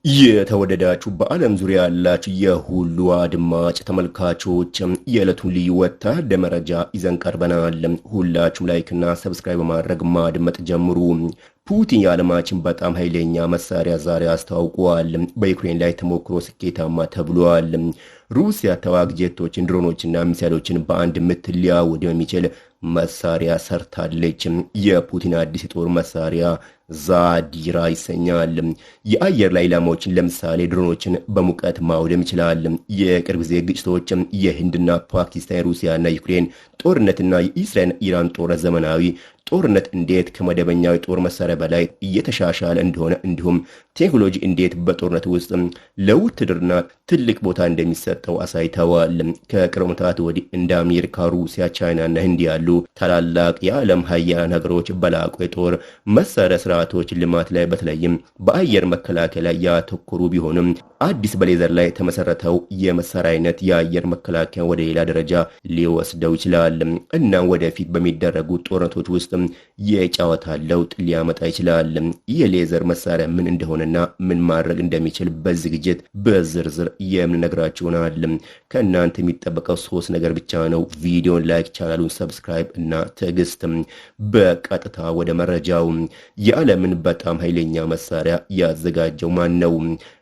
የተወደዳችሁ በዓለም ዙሪያ ያላችሁ የሁሉ አድማጭ ተመልካቾች የዕለቱን ልዩ ወታደር መረጃ ይዘን ቀርበናል። ሁላችሁም ላይክና ሰብስክራይብ በማድረግ ማድመጥ ጀምሩ። ፑቲን የዓለማችን በጣም ኃይለኛ መሳሪያ ዛሬ አስታውቋል። በዩክሬን ላይ ተሞክሮ ስኬታማ ተብሏል። ሩሲያ ተዋጊ ጄቶችን፣ ድሮኖችና ሚሳይሎችን በአንድ ምት ሊያወድም የሚችል መሳሪያ ሰርታለች። የፑቲን አዲስ የጦር መሳሪያ ዛዲራ ይሰኛል። የአየር ላይ ኢላማዎችን ለምሳሌ ድሮኖችን በሙቀት ማውደም ይችላል። የቅርብ ጊዜ ግጭቶች የህንድና ፓኪስታን፣ ሩሲያና ዩክሬን ጦርነትና የኢስራኤል ኢራን ጦርነት ዘመናዊ ጦርነት እንዴት ከመደበኛው የጦር መሳሪያ በላይ እየተሻሻለ እንደሆነ እንዲሁም ቴክኖሎጂ እንዴት በጦርነት ውስጥ ለውትድርና ትልቅ ቦታ እንደሚሰጠው አሳይተዋል። ከቅርብ ዓመታት ወዲህ እንደ አሜሪካ፣ ሩሲያ፣ ቻይናና ህንድ ያሉ ታላላቅ የዓለም ሀያላን ሀገሮች በላቁ የጦር መሳሪያ ስርዓቶች ልማት ላይ በተለይም በአየር መከላከያ ላይ ያተኮሩ ቢሆንም አዲስ በሌዘር ላይ የተመሰረተው የመሳሪያ አይነት የአየር መከላከያ ወደ ሌላ ደረጃ ሊወስደው ይችላል እና ወደፊት በሚደረጉ ጦርነቶች ውስጥ የጨዋታ ለውጥ ሊያመጣ ይችላል። የሌዘር መሳሪያ ምን እንደሆነና ምን ማድረግ እንደሚችል በዝግጅት በዝርዝር የምንነግራችሁ ይሆናል። ከእናንተ የሚጠበቀው 3 ነገር ብቻ ነው። ቪዲዮን ላይክ፣ ቻናሉን ሰብስክራይብ እና ትዕግስት። በቀጥታ ወደ መረጃው። የዓለምን በጣም ኃይለኛ መሳሪያ ያዘጋጀው ማን ነው?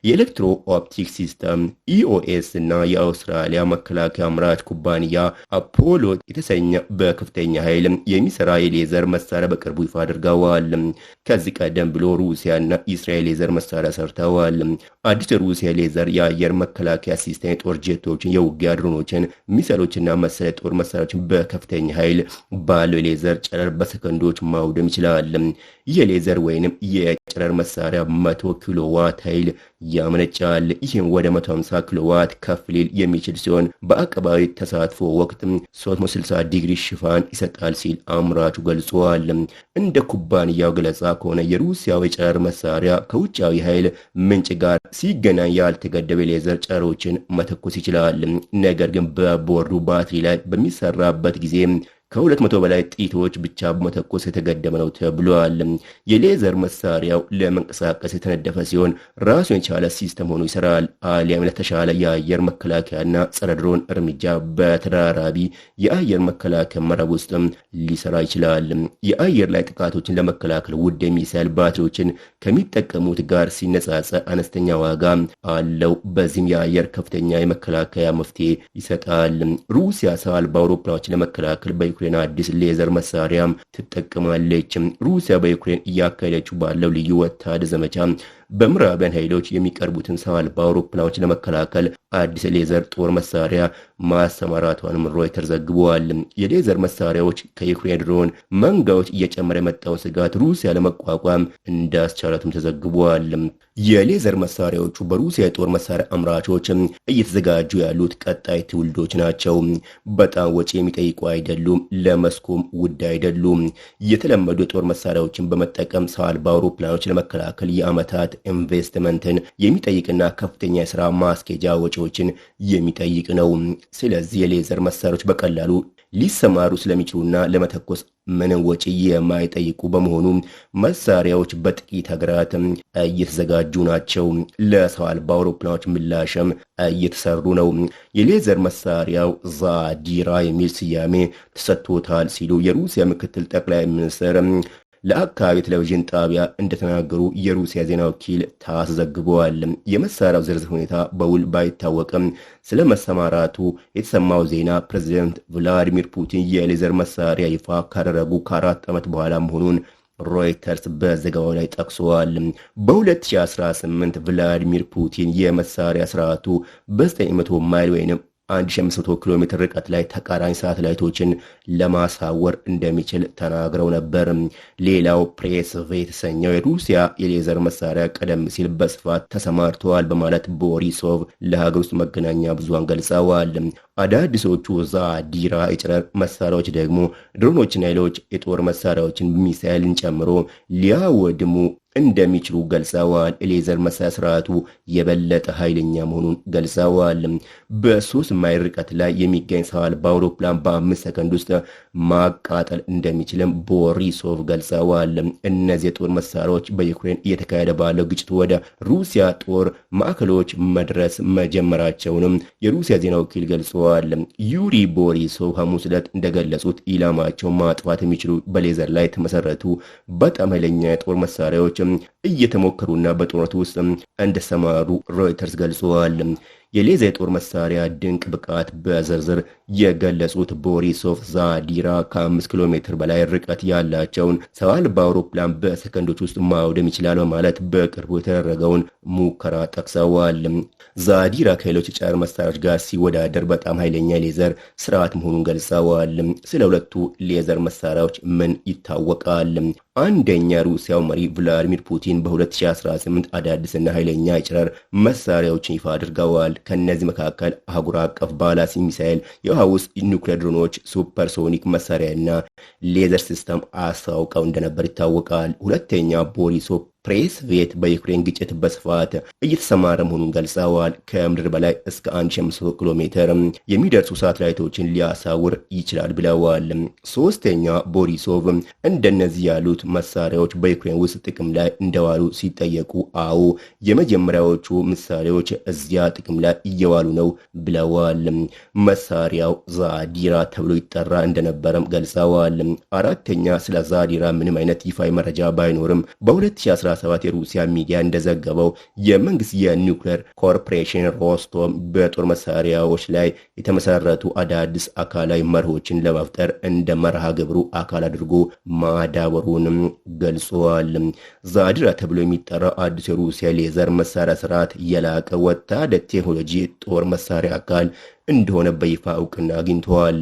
የኤሌክትሮ ኦፕቲክ ሲስተም ኢኦኤስ እና የአውስትራሊያ መከላከያ አምራች ኩባንያ አፖሎ የተሰኘ በከፍተኛ ኃይል የሚሰራ የሌዘር መሳሪያ በቅርቡ ይፋ አድርገዋል። ከዚህ ቀደም ብሎ ሩሲያና እስራኤል ሌዘር መሳሪያ ሰርተዋል። አዲስ የሩሲያ ሌዘር የአየር መከላከያ ሲስተም የጦር ጄቶችን፣ የውጊያ ድሮኖችን፣ ሚሳይሎችና መሰል የጦር መሳሪያዎችን በከፍተኛ ኃይል ባለው የሌዘር ጨረር በሰከንዶች ማውደም ይችላል። ይህ ሌዘር ወይንም የጨረር መሳሪያ 100 ኪሎዋት ኃይል ያመነጫል። ይህም ወደ 150 ኪሎዋት ከፍ ሊል የሚችል ሲሆን በአቀባዊ ተሳትፎ ወቅት 360 ዲግሪ ሽፋን ይሰጣል ሲል አምራቹ ገልጿል። እንደ ኩባንያው ገለጻ ከሆነ የሩሲያው የጨረር መሳሪያ ከውጫዊ ኃይል ምንጭ ጋር ሲገናኝ ያልተገደበ የሌዘር ጨረሮችን መተኮስ ይችላል። ነገር ግን በቦርዱ ባትሪ ላይ በሚሰራበት ጊዜ ከ200 በላይ ጥይቶች ብቻ በመተኮስ የተገደበ ነው ተብሏል። የሌዘር መሳሪያው ለመንቀሳቀስ የተነደፈ ሲሆን ራሱን የቻለ ሲስተም ሆኖ ይሰራል። አሊያም ለተሻለ የአየር መከላከያና ጸረ ድሮን እርምጃ በተደራራቢ የአየር መከላከያ መረብ ውስጥ ሊሰራ ይችላል። የአየር ላይ ጥቃቶችን ለመከላከል ውድ የሚሳይል ባትሪዎችን ከሚጠቀሙት ጋር ሲነጻጸር አነስተኛ ዋጋ አለው። በዚህም የአየር ከፍተኛ የመከላከያ መፍትሄ ይሰጣል። ሩሲያ ሰው አልባ አውሮፕላኖችን ለመከላከል በዩክሬን አዲስ ሌዘር መሳሪያም ትጠቀማለች። ሩሲያ በዩክሬን እያካሄደችው ባለው ልዩ ወታደር ዘመቻ በምዕራባውያን ኃይሎች የሚቀርቡትን ሰው አልባ አውሮፕላኖች ለመከላከል አዲስ ሌዘር ጦር መሳሪያ ማሰማራቷንም ሮይተር ዘግቧል። የሌዘር መሳሪያዎች ከዩክሬን ድሮን መንጋዎች እየጨመረ የመጣውን ስጋት ሩሲያ ለመቋቋም እንዳስቻላቱም ተዘግቧል። የሌዘር መሳሪያዎቹ በሩሲያ የጦር መሳሪያ አምራቾች እየተዘጋጁ ያሉት ቀጣይ ትውልዶች ናቸው። በጣም ወጪ የሚጠይቁ አይደሉም፣ ለመስኩም ውድ አይደሉም። የተለመዱ የጦር መሳሪያዎችን በመጠቀም ሰው አልባ አውሮፕላኖች ለመከላከል የዓመታት ኢንቨስትመንትን የሚጠይቅና ከፍተኛ የሥራ ማስኬጃ ወጪዎችን የሚጠይቅ ነው። ስለዚህ የሌዘር መሳሪያዎች በቀላሉ ሊሰማሩ ስለሚችሉና ለመተኮስ ምንም ወጪ የማይጠይቁ በመሆኑ መሳሪያዎች በጥቂት ሀገራት እየተዘጋጁ ናቸው። ለሰው አልባ አውሮፕላኖች ምላሽም እየተሰሩ ነው። የሌዘር መሳሪያው ዛዲራ የሚል ስያሜ ተሰጥቶታል ሲሉ የሩሲያ ምክትል ጠቅላይ ሚኒስትር ለአካባቢ ቴሌቪዥን ጣቢያ እንደተናገሩ የሩሲያ ዜና ወኪል ታስ ዘግበዋል። የመሳሪያው ዝርዝር ሁኔታ በውል ባይታወቅም ስለ መሰማራቱ የተሰማው ዜና ፕሬዚደንት ቭላዲሚር ፑቲን የሌዘር መሳሪያ ይፋ ካደረጉ ከ4 ዓመት በኋላ መሆኑን ሮይተርስ በዘገባው ላይ ጠቅሷል። በ2018 ቭላዲሚር ፑቲን የመሳሪያ ስርዓቱ በ900 ማይል ወይም 1500 ኪሎ ሜትር ርቀት ላይ ተቃራኒ ሳተላይቶችን ለማሳወር እንደሚችል ተናግረው ነበር። ሌላው ፕሬስቭ የተሰኘው የሩሲያ የሌዘር መሳሪያ ቀደም ሲል በስፋት ተሰማርተዋል በማለት ቦሪሶቭ ለሀገር ውስጥ መገናኛ ብዙሃን ገልጸዋል። አዳዲሶቹ ዛዲራ የጨረር መሳሪያዎች ደግሞ ድሮኖችና ሌሎች የጦር መሳሪያዎችን ሚሳይልን ጨምሮ ሊያወድሙ እንደሚችሉ ገልጸዋል። ሌዘር መሳሪያ ስርዓቱ የበለጠ ኃይለኛ መሆኑን ገልጸዋል። በ3 ማይል ርቀት ላይ የሚገኝ ሰው አልባ አውሮፕላን በ5 ሰከንድ ውስጥ ማቃጠል እንደሚችልም ቦሪሶቭ ገልጸዋል። እነዚህ የጦር መሳሪያዎች በዩክሬን እየተካሄደ ባለው ግጭት ወደ ሩሲያ ጦር ማዕከሎች መድረስ መጀመራቸውንም የሩሲያ ዜና ወኪል ገልጸዋል። ዩሪ ቦሪሶቭ ሐሙስ ዕለት እንደገለጹት ኢላማቸው ማጥፋት የሚችሉ በሌዘር ላይ የተመሰረቱ በጣም ኃይለኛ የጦር መሳሪያዎች እየተሞከሩና በጦርነቱ ውስጥ እንደሰማሩ ሮይተርስ ገልጸዋል። የሌዘር የጦር መሳሪያ ድንቅ ብቃት በዝርዝር የገለጹት ቦሪሶቭ ዛዲራ ከ5 ኪሎ ሜትር በላይ ርቀት ያላቸውን ሰው አልባ አውሮፕላን በሰከንዶች ውስጥ ማውደም ይችላል በማለት በቅርቡ የተደረገውን ሙከራ ጠቅሰዋል። ዛዲራ ከሌሎች የጨረር መሳሪያዎች ጋር ሲወዳደር በጣም ኃይለኛ ሌዘር ስርዓት መሆኑን ገልጸዋል። ስለ ሁለቱ ሌዘር መሳሪያዎች ምን ይታወቃል? አንደኛ ሩሲያው መሪ ቭላዲሚር ፑቲን በ2018 አዳዲስና ኃይለኛ የጨረር መሳሪያዎችን ይፋ አድርገዋል። ከነዚህ መካከል አህጉር አቀፍ ባላስቲክ ሚሳኤል፣ የውሃ ውስጥ ኒውክሌር ድሮኖች፣ ሱፐርሶኒክ መሳሪያና ሌዘር ሲስተም አስተዋውቀው እንደነበር ይታወቃል። ሁለተኛ ቦሪሶቭ ፕሬስቬት በዩክሬን ግጭት በስፋት እየተሰማረ መሆኑን ገልጸዋል። ከምድር በላይ እስከ 1500 ኪሎ ሜትር የሚደርሱ ሳተላይቶችን ሊያሳውር ይችላል ብለዋል። ሶስተኛ ቦሪሶቭ እንደነዚህ ያሉት መሳሪያዎች በዩክሬን ውስጥ ጥቅም ላይ እንደዋሉ ሲጠየቁ አዎ የመጀመሪያዎቹ ምሳሌዎች እዚያ ጥቅም ላይ እየዋሉ ነው ብለዋል። መሳሪያው ዛዲራ ተብሎ ይጠራ እንደነበረም ገልጸዋል። አራተኛ ስለ ዛዲራ ምንም አይነት ይፋዊ መረጃ ባይኖርም በ2017 የሩሲያ ሚዲያ እንደዘገበው የመንግስት የኒውክሌር ኮርፖሬሽን ሮስቶም በጦር መሳሪያዎች ላይ የተመሰረቱ አዳዲስ አካላዊ መርሆችን ለመፍጠር እንደ መርሃ ግብሩ አካል አድርጎ ማዳበሩንም ገልጿል። ዛዲራ ተብሎ የሚጠራው አዲስ የሩሲያ ሌዘር መሳሪያ ስርዓት የላቀ ወታደር ቴክኖሎጂ ጦር መሳሪያ አካል እንደሆነ በይፋ እውቅና አግኝተዋል።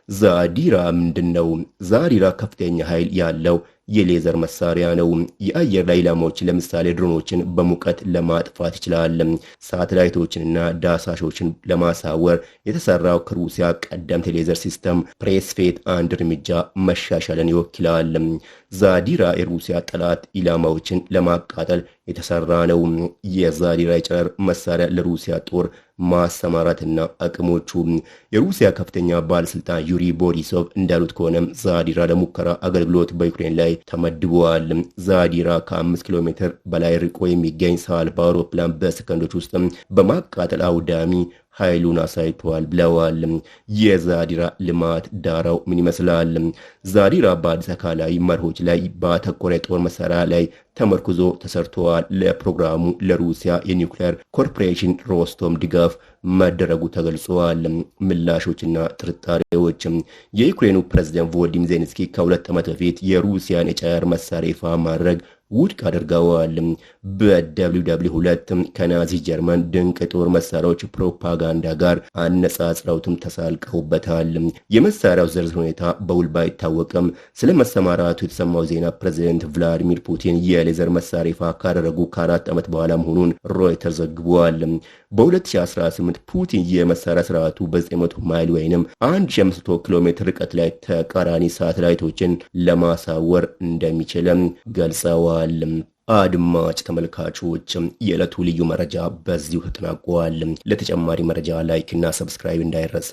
ዛዲራ ምንድነው? ዛዲራ ከፍተኛ ኃይል ያለው የሌዘር መሳሪያ ነው። የአየር ላይ ኢላማዎችን ለምሳሌ ድሮኖችን በሙቀት ለማጥፋት ይችላል። ሳተላይቶችንና ዳሳሾችን ለማሳወር የተሰራው ከሩሲያ ቀደምት የሌዘር ሲስተም ፕሬስፌት አንድ እርምጃ መሻሻልን ይወክላል። ዛዲራ የሩሲያ ጠላት ኢላማዎችን ለማቃጠል የተሰራ ነው። የዛዲራ የጨረር መሳሪያ ለሩሲያ ጦር ማሰማራትና አቅሞቹ የሩሲያ ከፍተኛ ባለስልጣን ዩሪ ቦሪሶቭ እንዳሉት ከሆነም ዛዲራ ለሙከራ አገልግሎት በዩክሬን ላይ ተመድበዋል። ዛዲራ ከ5 ኪሎ ሜትር በላይ ርቆ የሚገኝ ሰው አልባ አውሮፕላን በሰከንዶች ውስጥ በማቃጠል አውዳሚ ኃይሉን አሳይተዋል ብለዋል። የዛዲራ ልማት ዳራው ምን ይመስላል? ዛዲራ በአዲስ አካላዊ መርሆች ላይ ባተኮረ የጦር መሳሪያ ላይ ተመርኩዞ ተሰርተዋል። ለፕሮግራሙ ለሩሲያ የኒውክሌር ኮርፖሬሽን ሮስቶም ድጋፍ መደረጉ ተገልጿል። ምላሾችና ጥርጣሬዎች የዩክሬኑ ፕሬዝዳንት ቮሎዲሚር ዜሌንስኪ ከ2 ዓመት በፊት የሩሲያን የጨረር መሳሪያ ይፋ ማድረግ ውድቅ አድርገዋል። በWW2 ከናዚ ጀርመን ድንቅ የጦር መሳሪያዎች ፕሮፓጋንዳ ጋር አነጻጽረውትም ተሳልቀውበታል። የመሳሪያው ዝርዝር ሁኔታ በውል ባይታወቅም ስለ መሰማራቱ የተሰማው ዜና ፕሬዝዳንት ቭላዲሚር ፑቲን የሌዘር መሳሪያ ይፋ ካደረጉ ከ4 ዓመት በኋላ መሆኑን ሮይተርስ ዘግቧል። በ2018 ፑቲን የመሳሪያ ስርዓቱ በ900 ማይል ወይንም 1500 ኪሎ ሜትር ርቀት ላይ ተቃራኒ ሳተላይቶችን ለማሳወር እንደሚችል ገልጸዋል። አድማጭ ተመልካቾች የዕለቱ ልዩ መረጃ በዚሁ ተጠናቋል። ለተጨማሪ መረጃ ላይክ እና ሰብስክራይብ እንዳይረሳ።